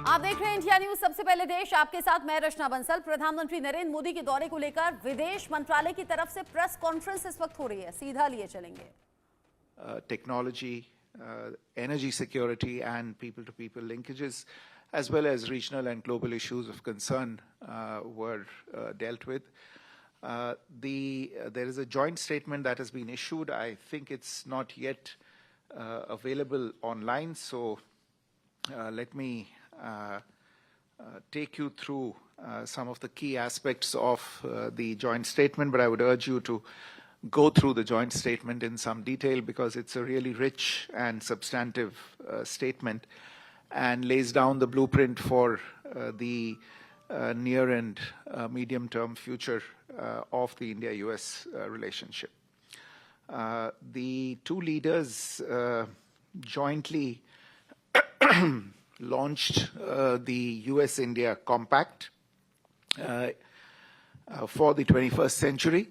आप देख रहे हैं इंडिया न्यूज। सबसे पहले देश, आपके साथ मैं रचना बंसल। प्रधानमंत्री नरेंद्र मोदी के दौरे को लेकर विदेश मंत्रालय की तरफ से प्रेस कॉन्फ्रेंस इस वक्त हो रही है, सीधा लिए चलेंगे। Technology, energy security and people-to-people linkages, as well as regional and global issues of concern were dealt with. There is a joint statement that has been issued. I think it's not yet available online, so let me take you through some of the key aspects of the joint statement, but I would urge you to go through the joint statement in some detail because it's a really rich and substantive statement and lays down the blueprint for the near and medium-term future of the India-US relationship. The two leaders jointly launched the US-India Compact for the 21st century.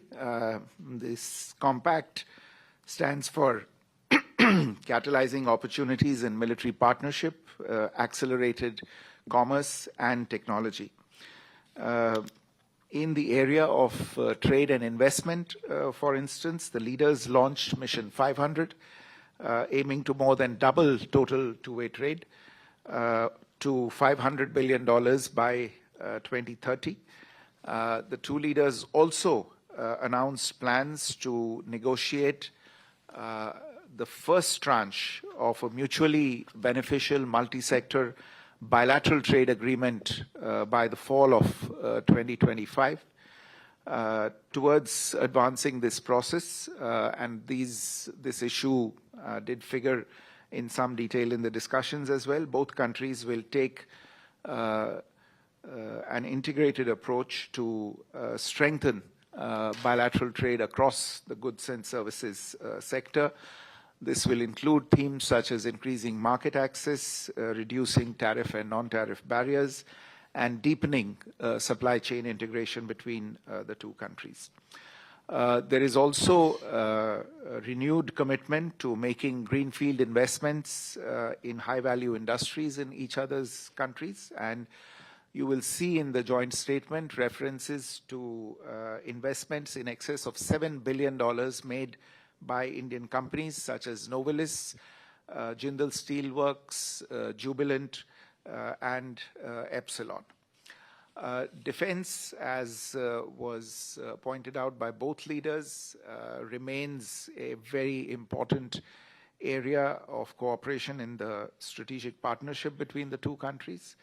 This compact stands for catalyzing opportunities in military partnership, accelerated commerce and technology. In the area of trade and investment, for instance, the leaders launched Mission 500, aiming to more than double total two-way trade to $500 billion by 2030. The two leaders also announced plans to negotiate the first tranche of a mutually beneficial multi-sector bilateral trade agreement by the fall of 2025. Towards advancing this process, and this issue did figure in some detail in the discussions as well, both countries will take an integrated approach to strengthen bilateral trade across the goods and services sector. This will include themes such as increasing market access, reducing tariff and non-tariff barriers, and deepening supply chain integration between the two countries. There is also a renewed commitment to making greenfield investments in high-value industries in each other's countries, and you will see in the joint statement references to investments in excess of $7 billion made by Indian companies such as Novelis, Jindal Steelworks, Jubilant, and Epsilon. Defense, as was pointed out by both leaders, remains a very important area of cooperation in the strategic partnership between the two countries.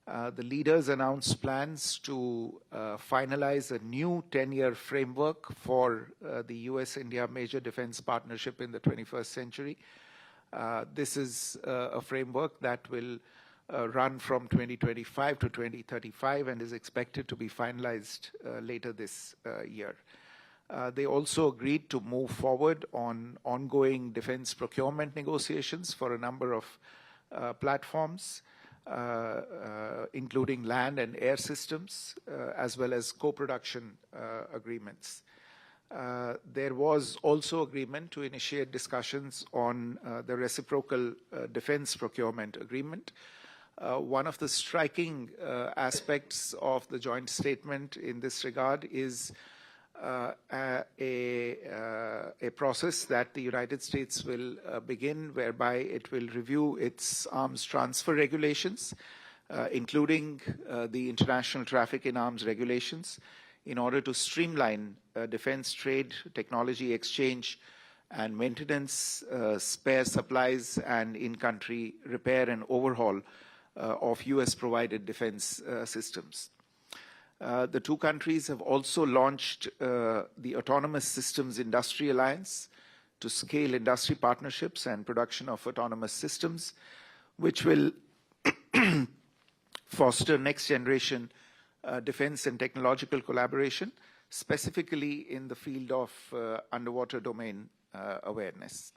The leaders announced plans to finalize a new 10-year framework for the US-India major defense partnership in the 21st century. This is a framework that will run from 2025 to 2035 and is expected to be finalized later this year. They also agreed to move forward on ongoing defense procurement negotiations for a number of platforms, including land and air systems, as well as co-production agreements. There was also agreement to initiate discussions on the reciprocal defense procurement agreement. One of the striking aspects of the joint statement in this regard is a process that the United States will begin, whereby it will review its arms transfer regulations, including the international traffic in arms regulations, in order to streamline defense trade, technology exchange, and maintenance, spare supplies, and in-country repair and overhaul of US-provided defense systems. The two countries have also launched the Autonomous Systems Industry Alliance to scale industry partnerships and production of autonomous systems, which will foster next-generation defense and technological collaboration, specifically in the field of underwater domain awareness.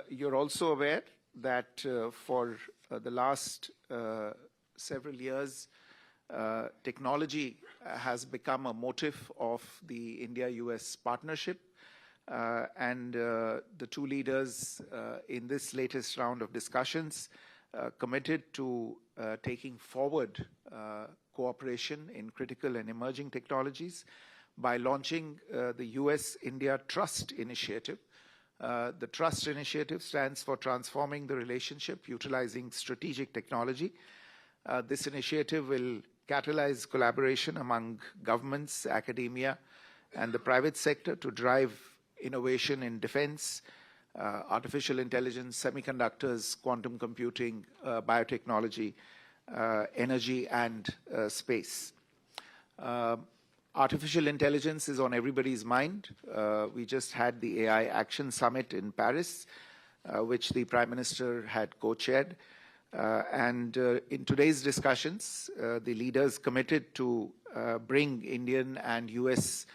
You're also aware that for the last several years, technology has become a motive of the India-US partnership, and the two leaders in this latest round of discussions committed to taking forward cooperation in critical and emerging technologies by launching the US-India Trust Initiative. The Trust Initiative stands for Transforming the Relationship Utilizing Strategic Technology. This initiative will catalyze collaboration among governments, academia, and the private sector to drive innovation in defense, artificial intelligence, semiconductors, quantum computing, biotechnology, energy, and space. Artificial intelligence is on everybody's mind. We just had the AI Action Summit in Paris, which the Prime Minister had co-chaired. And in today's discussions, the leaders committed to bring Indian and US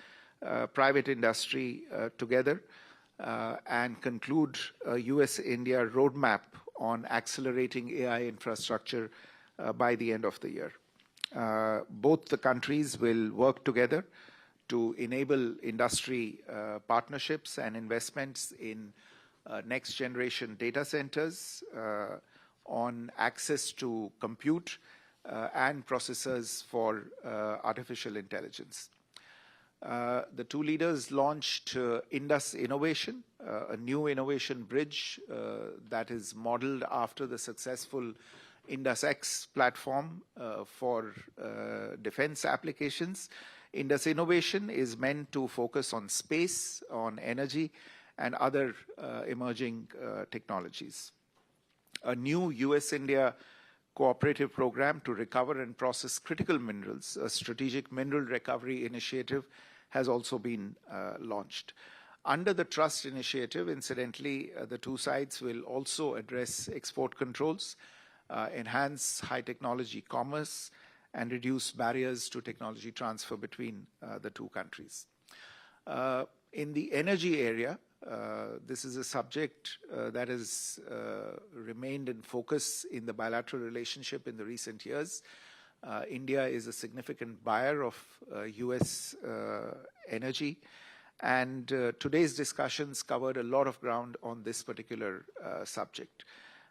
private industry together and conclude a US-India roadmap on accelerating AI infrastructure by the end of the year. Both the countries will work together to enable industry partnerships and investments in next generation data centers, on access to compute and processors for artificial intelligence. The two leaders launched Indus Innovation, a new innovation bridge that is modeled after the successful Indus X platform for defense applications. Indus Innovation is meant to focus on space, on energy, and other emerging technologies. A new US-India cooperative program to recover and process critical minerals, a strategic mineral recovery initiative, has also been launched. Under the Trust Initiative, incidentally, the two sides will also address export controls, enhance high technology commerce, and reduce barriers to technology transfer between the two countries. In the energy area, this is a subject that has remained in focus in the bilateral relationship in the recent years. India is a significant buyer of US energy, and today's discussions covered a lot of ground on this particular subject.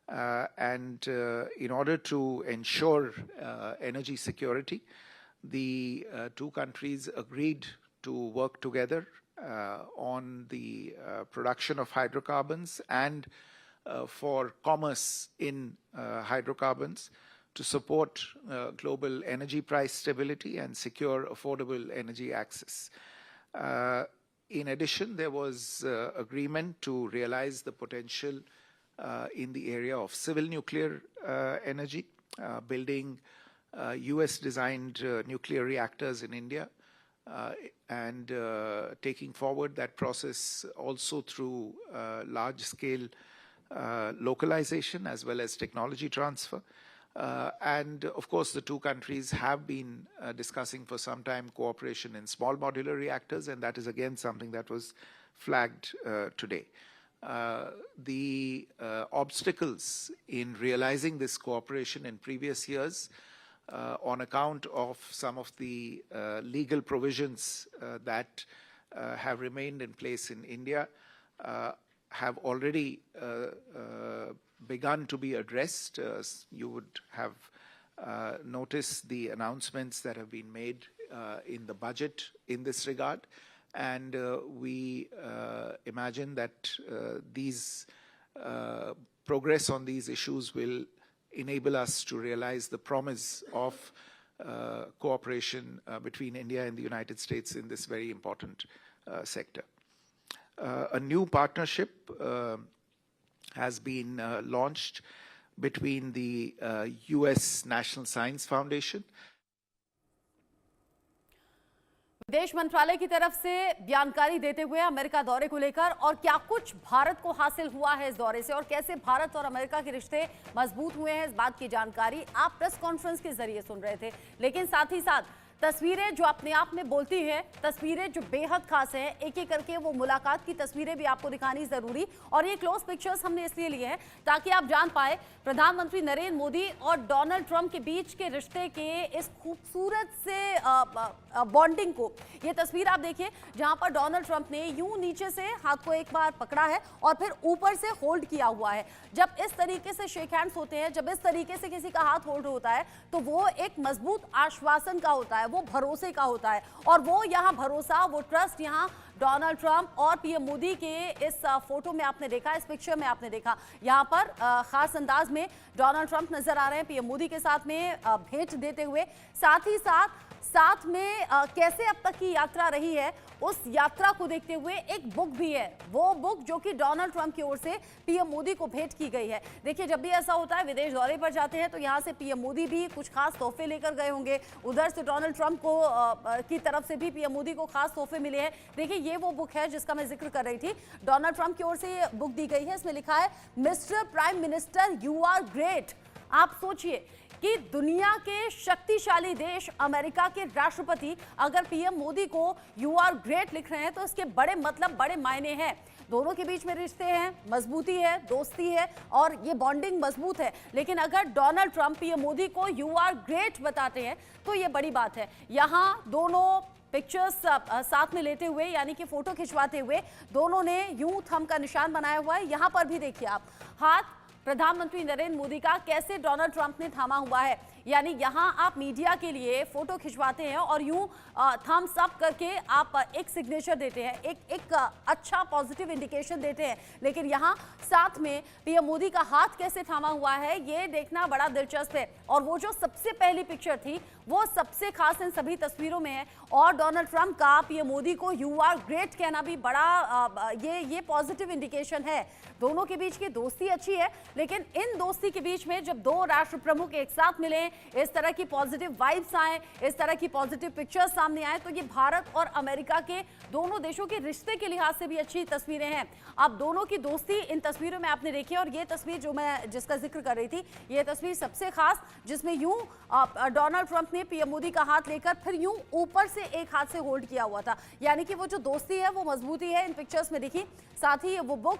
In order to ensure energy security, the two countries agreed to work together on the production of hydrocarbons and for commerce in hydrocarbons to support global energy price stability and secure affordable energy access. In addition, there was agreement to realize the potential in the area of civil nuclear energy, building US-designed nuclear reactors in India, and taking forward that process also through large-scale localization as well as technology transfer. And of course, the two countries have been discussing for some time cooperation in small modular reactors, and that is again something that was flagged today. The obstacles in realizing this cooperation in previous years on account of some of the legal provisions that have remained in place in India have already begun to be addressed. You would have noticed the announcements that have been made in the budget in this regard. And we imagine that these progress on these issues will enable us to realize the promise of cooperation between India and the United States in this very important sector. A new partnership has been launched between the US National Science Foundation. विदेश मंत्रालय की तरफ से जानकारी देते हुए America दौरे को लेकर और क्या कुछ भारत को हासिल हुआ है इस दौरे से और कैसे भारत और अमेरिका के रिश्ते मजबूत हुए हैं, इस बात की जानकारी आप प्रेस कॉन्फ्रेंस के जरिए सुन रहे थे। लेकिन साथ ही साथ तस्वीरें जो अपने आप में बोलती हैं, तस्वीरें जो बेहद खास हैं, एक एक करके वो मुलाकात की तस्वीरें भी आपको दिखानी जरूरी। और ये क्लोज पिक्चर्स हमने इसलिए लिए हैं ताकि आप जान पाए प्रधानमंत्री नरेंद्र मोदी और डोनाल्ड ट्रंप के बीच के रिश्ते के इस खूबसूरत से बॉन्डिंग को। ये तस्वीर आप देखिए जहां पर डोनाल्ड ट्रंप ने यूं नीचे से हाथ को एक बार पकड़ा है और फिर ऊपर से होल्ड किया हुआ है। जब इस तरीके से शेक हैंड्स होते हैं, जब इस तरीके से किसी का हाथ होल्ड होता है, तो वो एक मजबूत आश्वासन का होता है, वो भरोसे का होता है। और वो यहाँ भरोसा, वो ट्रस्ट यहाँ डोनाल्ड ट्रंप और पीएम मोदी के इस फोटो में आपने देखा, इस पिक्चर में आपने देखा। यहाँ पर खास अंदाज में डोनाल्ड ट्रंप नजर आ रहे हैं पीएम मोदी के साथ में भेंट देते हुए। साथ ही साथ में कैसे अब तक की यात्रा रही है, उस यात्रा को देखते हुए एक बुक भी है, वो बुक जो कि डोनाल्ड ट्रंप की ओर से पीएम मोदी को भेंट की गई है। देखिए, जब भी ऐसा होता है, विदेश दौरे पर जाते हैं तो यहाँ से पीएम मोदी भी कुछ खास तोहफे लेकर गए होंगे, उधर से डोनाल्ड ट्रंप को की तरफ से भी पीएम मोदी को खास तोहफे मिले हैं। देखिए, ये वो बुक है जिसका मैं जिक्र कर रही थी, डोनाल्ड ट्रंप की ओर से ये बुक दी गई है। इसमें लिखा है, mister prime minister, you are great. आप सोचिए कि दुनिया के शक्तिशाली देश अमेरिका के राष्ट्रपति अगर पीएम मोदी को यू आर ग्रेट लिख रहे हैं तो इसके बड़े मतलब, बड़े मायने हैं। दोनों के बीच में रिश्ते हैं, मजबूती है, दोस्ती है और ये बॉन्डिंग मजबूत है। लेकिन अगर डोनाल्ड ट्रंप पीएम मोदी को यू आर ग्रेट बताते हैं तो ये बड़ी बात है। यहाँ दोनों पिक्चर्स साथ में लेते हुए, यानी कि फोटो खिंचवाते हुए, दोनों ने यूं थंब का निशान बनाया हुआ है। यहाँ पर भी देखिए आप, हाथ प्रधानमंत्री नरेंद्र मोदी का कैसे डोनाल्ड ट्रंप ने थामा हुआ है। यानी यहां आप मीडिया के लिए फोटो खिंचवाते हैं और यूं थम्स अप करके आप एक सिग्नेचर देते हैं, एक अच्छा पॉजिटिव इंडिकेशन देते हैं। लेकिन यहां साथ में पीएम मोदी का हाथ कैसे थामा हुआ है, ये देखना बड़ा दिलचस्प है। और वो जो सबसे पहली पिक्चर थी, वो सबसे खास इन सभी तस्वीरों में है। और डोनाल्ड ट्रंप का पीएम मोदी को यू आर ग्रेट कहना भी बड़ा ये पॉजिटिव इंडिकेशन है। दोनों के बीच की दोस्ती अच्छी है, लेकिन इन दोस्ती के बीच में जब दो राष्ट्र प्रमुख एक साथ मिले, इस तरह की पॉजिटिव वाइब्स आए, इस तरह की पॉजिटिव पिक्चर्स सामने आए, तो ये भारत और अमेरिका के दोनों देशों के रिश्ते के लिहाज से भी अच्छी तस्वीरें हैं। अब दोनों की दोस्ती इन तस्वीरों में आपने देखी। और ये तस्वीर जो मैं जिसका जिक्र कर रही थी, ये तस्वीर सबसे खास, जिसमें यूं डोनाल्ड ट्रंप ने पीएम मोदी का हाथ लेकर फिर यूं ऊपर से एक हाथ से होल्ड किया हुआ था। यानी कि वो जो दोस्ती है, वो मजबूती है इन पिक्चर्स में दिखी। साथ ही वो बुक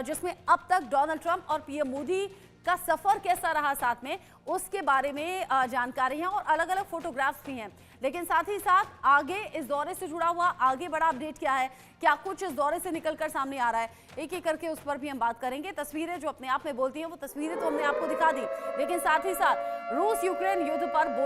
जिसमें अब तक डोनाल्ड ट्रंप और पीएम मोदी का सफर कैसा रहा साथ में, उसके बारे में जानकारी है और अलग अलग फोटोग्राफ्स भी हैं। लेकिन साथ ही साथ आगे इस दौरे से जुड़ा हुआ आगे बड़ा अपडेट क्या है, क्या कुछ इस दौरे से निकलकर सामने आ रहा है, एक एक करके उस पर भी हम बात करेंगे। तस्वीरें जो अपने आप में बोलती हैं, वो तस्वीरें तो हमने आपको दिखा दी, लेकिन साथ ही साथ रूस यूक्रेन युद्ध पर बोले